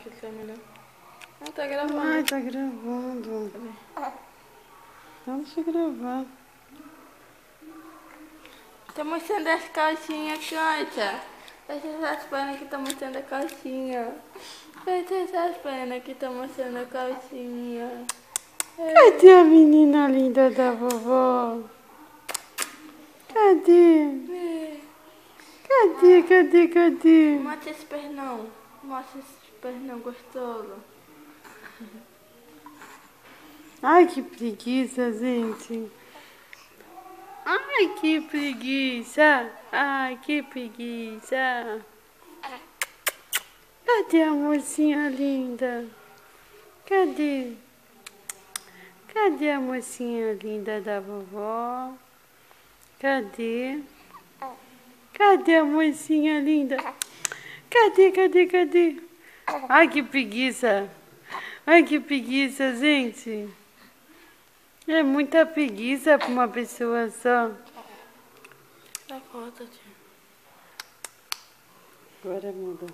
aqui câmera. Ah, tá gravando. Ai, tá gravando. Vamos gravar. Tá mostrando as calcinhas, canta. Fecha essas pernas que tá mostrando a calcinha. Fecha essas pernas que tá mostrando a calcinha. Cadê a menina linda da vovó? Cadê? Cadê? Mostra esse pernão. Mostra esse pernão gostoso. Ai, que preguiça, gente. Ai, que preguiça. Ai, que preguiça. Cadê a mocinha linda? Cadê? Cadê a mocinha linda da vovó? Cadê? Cadê a mocinha linda? Cadê? Ai, que preguiça. Ai, que preguiça, gente. É muita preguiça para uma pessoa só. Tá, volta, tia. Agora muda.